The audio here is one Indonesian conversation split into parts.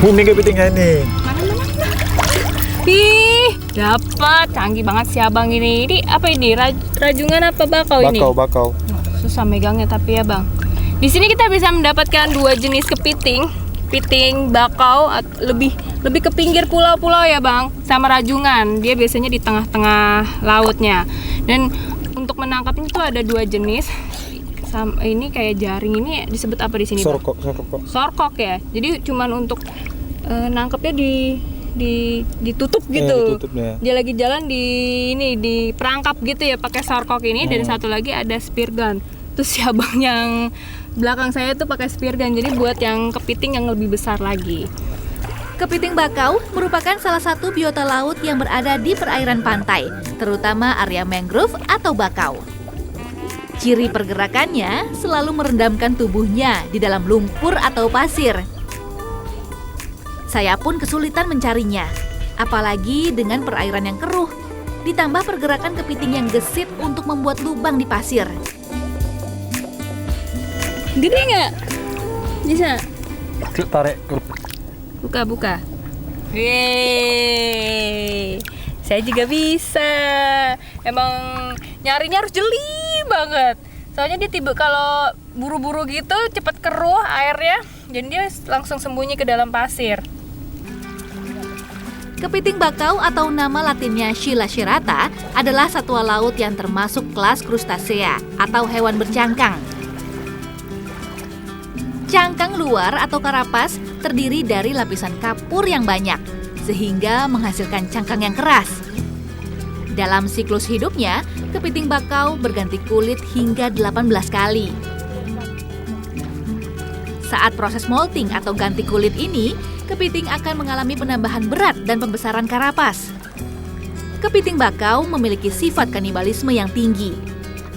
Ini kepitingnya nih. Mana? Ih, dapat. Canggih banget si abang ini. Ini apa ini? Rajungan apa bakau ini? Bakau. Susah megangnya tapi ya bang. Di sini kita bisa mendapatkan dua jenis kepiting. Kepiting bakau lebih ke pinggir pulau-pulau ya bang. Sama rajungan. Dia biasanya di tengah-tengah lautnya. Dan untuk menangkapnya itu ada dua jenis. Ini kayak jaring, ini disebut apa di sini? Sorkok ya. Jadi cuman untuk nangkepnya ditutup gitu. Dia lagi jalan di perangkap gitu ya pakai sorkok ini. Dan satu lagi ada spear gun. Terus si abang yang belakang saya tuh pakai spear gun. Jadi buat yang kepiting yang lebih besar lagi. Kepiting bakau merupakan salah satu biota laut yang berada di perairan pantai, terutama area mangrove atau bakau. Ciri pergerakannya selalu merendamkan tubuhnya di dalam lumpur atau pasir. Saya pun kesulitan mencarinya, apalagi dengan perairan yang keruh, ditambah pergerakan kepiting yang gesit untuk membuat lubang di pasir. Gede nggak? Bisa? Tarik. Buka. Yeay, saya juga bisa. Emang nyarinya harus jeli banget. Soalnya dia tiba kalau buru-buru gitu cepat keruh airnya, jadi dia langsung sembunyi ke dalam pasir. Kepiting bakau atau nama latinnya Scylla cirrata adalah satwa laut yang termasuk kelas krustasea atau hewan bercangkang. Cangkang luar atau karapas terdiri dari lapisan kapur yang banyak, sehingga menghasilkan cangkang yang keras. Dalam siklus hidupnya, kepiting bakau berganti kulit hingga 18 kali. Saat proses molting atau ganti kulit ini, kepiting akan mengalami penambahan berat dan pembesaran karapas. Kepiting bakau memiliki sifat kanibalisme yang tinggi.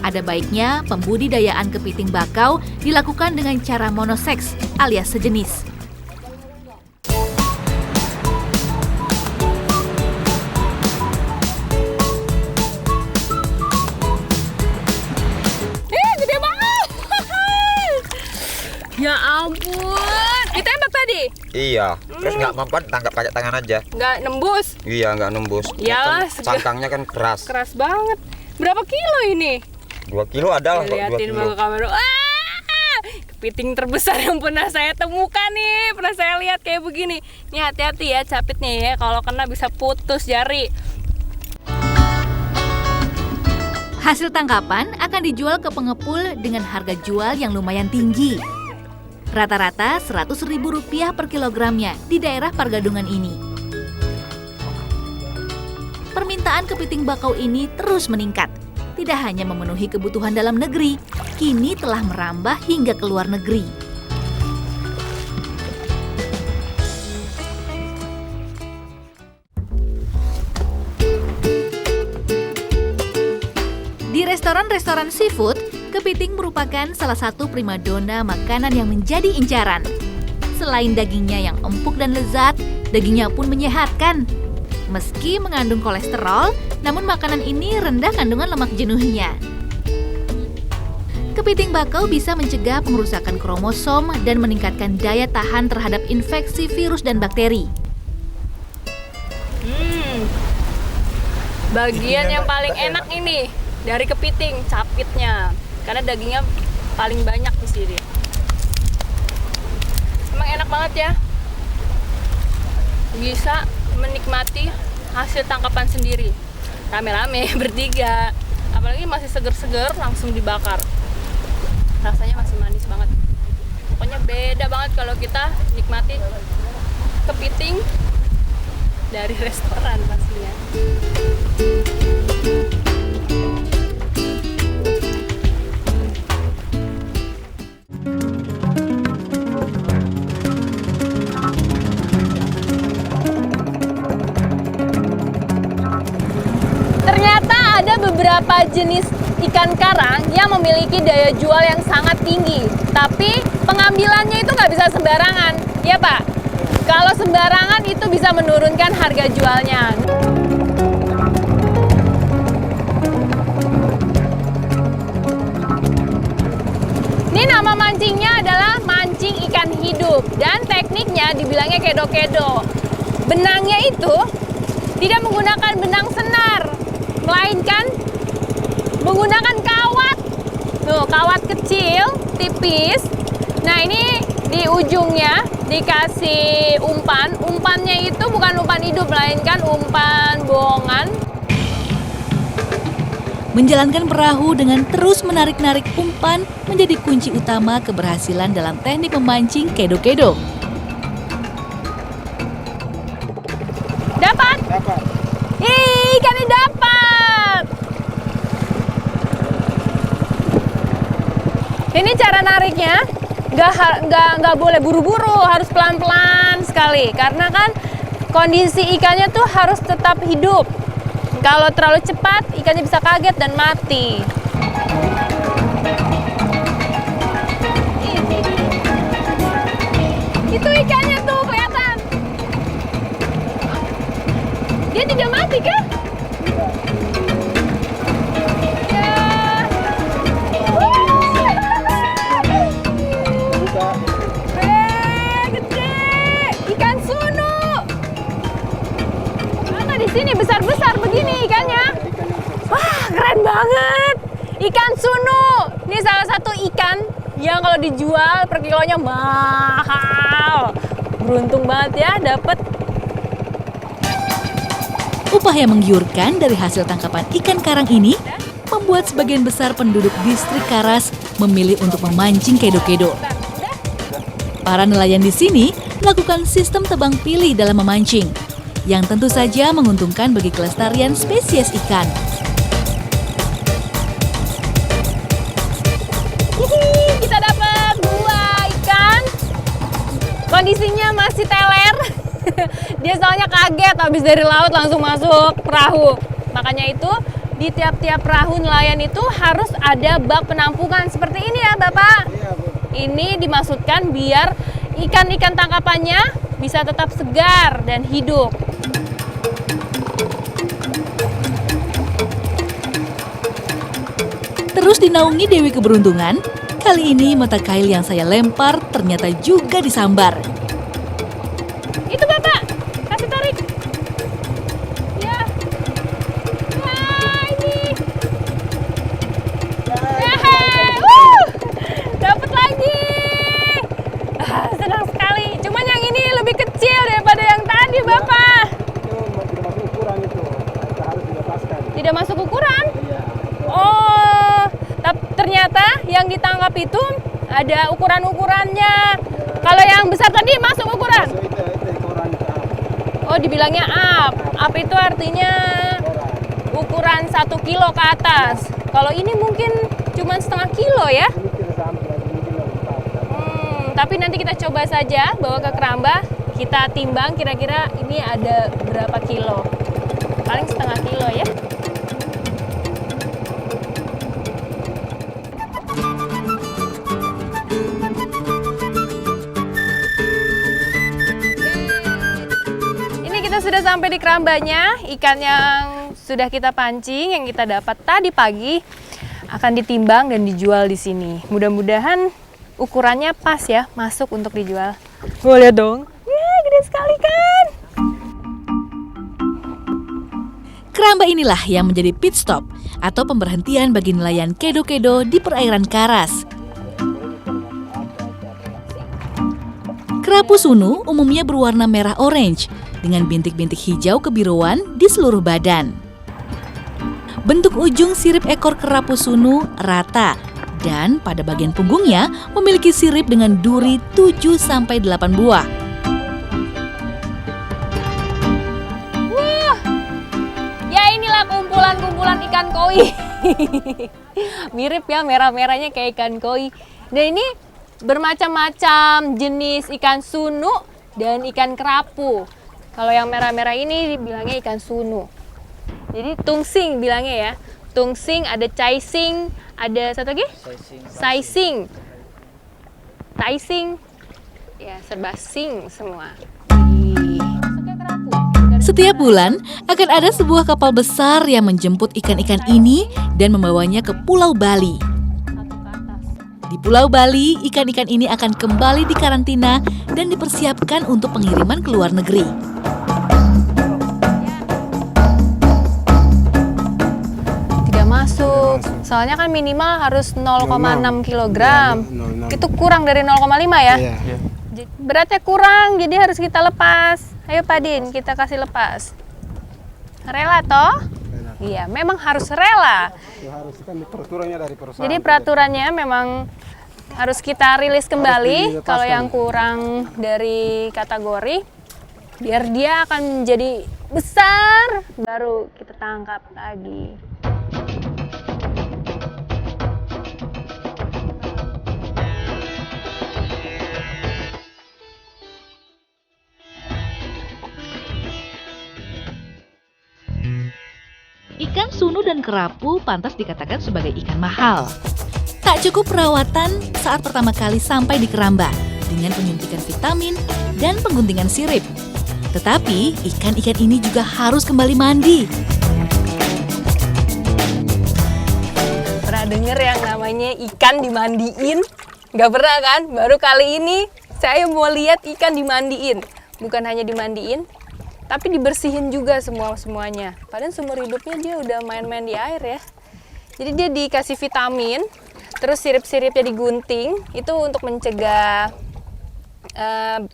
Ada baiknya pembudidayaan kepiting bakau dilakukan dengan cara monoseks alias sejenis. Gede banget. Ya ampun, ditembak tadi? Iya, terus nggak mampu tangkap pakai tangan aja. Nggak nembus? Iya, nggak nembus. Ya, Cangkangnya kan keras. Keras banget. Berapa kilo ini? 2 kilo ada lah, 2 Liatin kilo. ke kamera. Kepiting terbesar yang pernah saya temukan nih. Pernah saya lihat kayak begini. Nih hati-hati ya capitnya ya. Kalau kena bisa putus jari. Hasil tangkapan akan dijual ke pengepul dengan harga jual yang lumayan tinggi. Rata-rata Rp100.000 per kilogramnya di daerah Pargadungan ini. Permintaan kepiting bakau ini terus meningkat. Tidak hanya memenuhi kebutuhan dalam negeri, kini telah merambah hingga ke luar negeri. Di restoran-restoran seafood, kepiting merupakan salah satu primadona makanan yang menjadi incaran. Selain dagingnya yang empuk dan lezat, dagingnya pun menyehatkan. Meski mengandung kolesterol, namun makanan ini rendah kandungan lemak jenuhnya. Kepiting bakau bisa mencegah pengerusakan kromosom dan meningkatkan daya tahan terhadap infeksi virus dan bakteri. Bagian yang paling enak ini dari kepiting, capitnya. Karena dagingnya paling banyak di sini. Emang enak banget ya. Bisa menikmati hasil tangkapan sendiri. Rame-rame bertiga. Apalagi masih seger-seger langsung dibakar. Rasanya masih manis banget. Pokoknya beda banget kalau kita nikmati kepiting dari restoran pastinya. Ternyata ada beberapa jenis ikan karang yang memiliki daya jual yang sangat tinggi. Tapi pengambilannya itu nggak bisa sembarangan, ya Pak? Kalau sembarangan itu bisa menurunkan harga jualnya. Ini nama mancingnya adalah mancing ikan hidup. Dan tekniknya dibilang dibilangnya kedo-kedo. Benangnya itu tidak menggunakan benang senar, melainkan menggunakan kawat. Tuh, kawat kecil, tipis. Nah, ini di ujungnya dikasih umpan. Umpannya itu bukan umpan hidup, melainkan umpan bohongan. Menjalankan perahu dengan terus menarik-narik umpan menjadi kunci utama keberhasilan dalam teknik memancing kedo-kedo. Dapat? Dapat. Ih, ikannya dapat. Ini cara nariknya, nggak boleh buru-buru, harus pelan-pelan sekali. Karena kan kondisi ikannya tuh harus tetap hidup. Kalau terlalu cepat, ikannya bisa kaget dan mati. Itu ikannya tuh kelihatan. Dia tidak mati kah? Ya. Gede. Ikan sunu. Mana di sini besar-besar begini ikannya? Wah, keren banget. Ikan sunu. Ini salah satu ikan yang kalau dijual per kilonya mahal. Beruntung banget ya dapat. Upaya menggiurkan dari hasil tangkapan ikan karang ini membuat sebagian besar penduduk distrik Karas memilih untuk memancing kedo-kedo. Para nelayan di sini melakukan sistem tebang pilih dalam memancing, yang tentu saja menguntungkan bagi kelestarian spesies ikan. Kita dapat 2 ikan. Kondisinya masih teler. Dia soalnya kaget habis dari laut langsung masuk perahu. Makanya itu di tiap-tiap perahu nelayan itu harus ada bak penampungan seperti ini ya Bapak. Ini dimaksudkan biar ikan-ikan tangkapannya bisa tetap segar dan hidup. Terus dinaungi Dewi Keberuntungan, kali ini mata kail yang saya lempar ternyata juga disambar. Itu Bapak, kasih tarik. Ya. Wah, ini. Dapat lagi. Senang sekali. Cuman yang ini lebih kecil daripada yang tadi, Bapak. Tidak masuk ukuran? Oh, ternyata yang ditangkap itu ada ukuran-ukurannya. Kalau yang besar tadi masuk ukuran? Oh, dibilangnya up. Up itu artinya ukuran 1 kilo ke atas. Kalau ini mungkin cuma setengah kilo ya? Tapi nanti kita coba saja bawa ke keramba. Kita timbang kira-kira ini ada berapa kilo. Paling setengah kilo ya. Sudah sampai di kerambanya. Ikan yang sudah kita pancing, yang kita dapat tadi pagi akan ditimbang dan dijual di sini. Mudah-mudahan ukurannya pas ya, masuk untuk dijual. Lihat dong, ya gede sekali kan. Keramba inilah yang menjadi pit stop atau pemberhentian bagi nelayan kedo-kedo di perairan Karas. Kerapu sunu umumnya berwarna merah orange dengan bintik-bintik hijau kebiruan di seluruh badan. Bentuk ujung sirip ekor kerapu sunu rata dan pada bagian punggungnya memiliki sirip dengan duri 7-8 buah. Wah, ya inilah kumpulan-kumpulan ikan koi. Mirip ya, merah-merahnya kayak ikan koi. Dan ini bermacam-macam jenis ikan sunu dan ikan kerapu. Kalau yang merah-merah ini dibilangnya ikan sunu. Jadi tungsing bilangnya ya. Tungsing, ada caising, ada satu lagi? Saising. Taising. Ya, serba sing semua. Setiap bulan akan ada sebuah kapal besar yang menjemput ikan-ikan ini dan membawanya ke Pulau Bali. Di Pulau Bali, ikan-ikan ini akan kembali dikarantina dan dipersiapkan untuk pengiriman ke luar negeri. Tidak masuk. Soalnya kan minimal harus 0,6 kg. Itu kurang dari 0,5 ya? Iya. Beratnya kurang, jadi harus kita lepas. Ayo Pak Din, kita kasih lepas. Rela toh? Iya, memang harus rela. Harus kan peraturannya dari perusahaan. Jadi peraturannya memang harus kita rilis kembali kalau yang kurang dari kategori, biar dia akan menjadi besar, baru kita tangkap lagi. Ikan sunu dan kerapu pantas dikatakan sebagai ikan mahal. Tak cukup perawatan saat pertama kali sampai di keramba dengan penyuntikan vitamin dan pengguntingan sirip. Tetapi ikan-ikan ini juga harus kembali mandi. Pernah denger yang namanya ikan dimandiin? Nggak pernah kan? Baru kali ini saya mau lihat ikan dimandiin. Bukan hanya dimandiin, tapi dibersihin juga semuanya. Padahal seumur hidupnya dia udah main-main di air ya. Jadi dia dikasih vitamin, terus sirip-siripnya digunting, itu untuk mencegah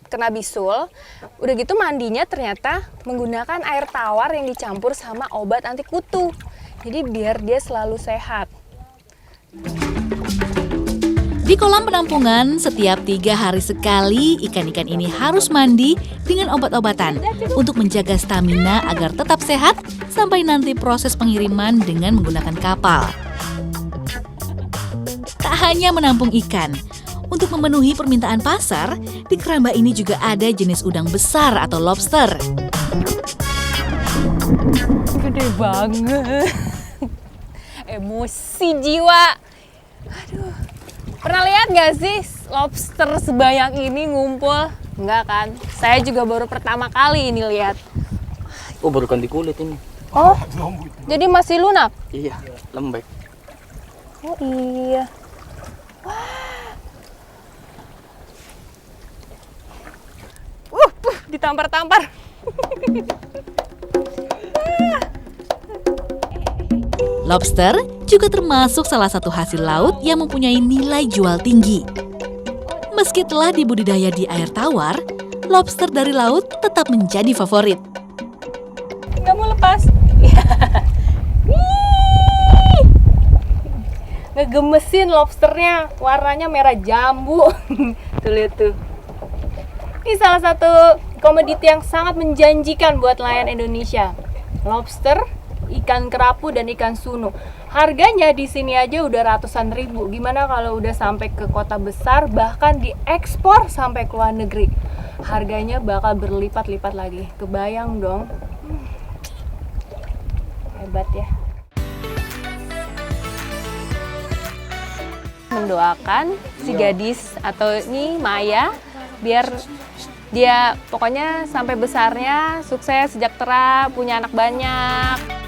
kena bisul. Udah gitu mandinya ternyata menggunakan air tawar yang dicampur sama obat anti kutu. Jadi biar dia selalu sehat. Di kolam penampungan, setiap 3 hari sekali ikan-ikan ini harus mandi dengan obat-obatan untuk menjaga stamina agar tetap sehat sampai nanti proses pengiriman dengan menggunakan kapal. Tak hanya menampung ikan, untuk memenuhi permintaan pasar, di keramba ini juga ada jenis udang besar atau lobster. Gede banget. Emosi jiwa. Aduh. Pernah lihat gak sih lobster sebanyak ini ngumpul? Enggak kan? Saya juga baru pertama kali ini lihat. Oh, baru ganti kulit ini. Oh, jadi masih lunak? Iya, lembek. Oh iya. Wah. Ditampar-tampar. Lobster juga termasuk salah satu hasil laut yang mempunyai nilai jual tinggi. Meski telah dibudidaya di air tawar, lobster dari laut tetap menjadi favorit. Nggak mau lepas. Ngegemesin lobsternya, warnanya merah jambu. Tuh lihat tuh. Ini salah satu komoditi yang sangat menjanjikan buat nelayan Indonesia. Lobster, ikan kerapu, dan ikan sunu. Harganya di sini aja udah ratusan ribu. Gimana kalau udah sampai ke kota besar, bahkan diekspor sampai ke luar negeri? Harganya bakal berlipat-lipat lagi. Kebayang dong. Hebat ya. Mendoakan si gadis atau ini Maya biar dia pokoknya sampai besarnya sukses, sejahtera, punya anak banyak.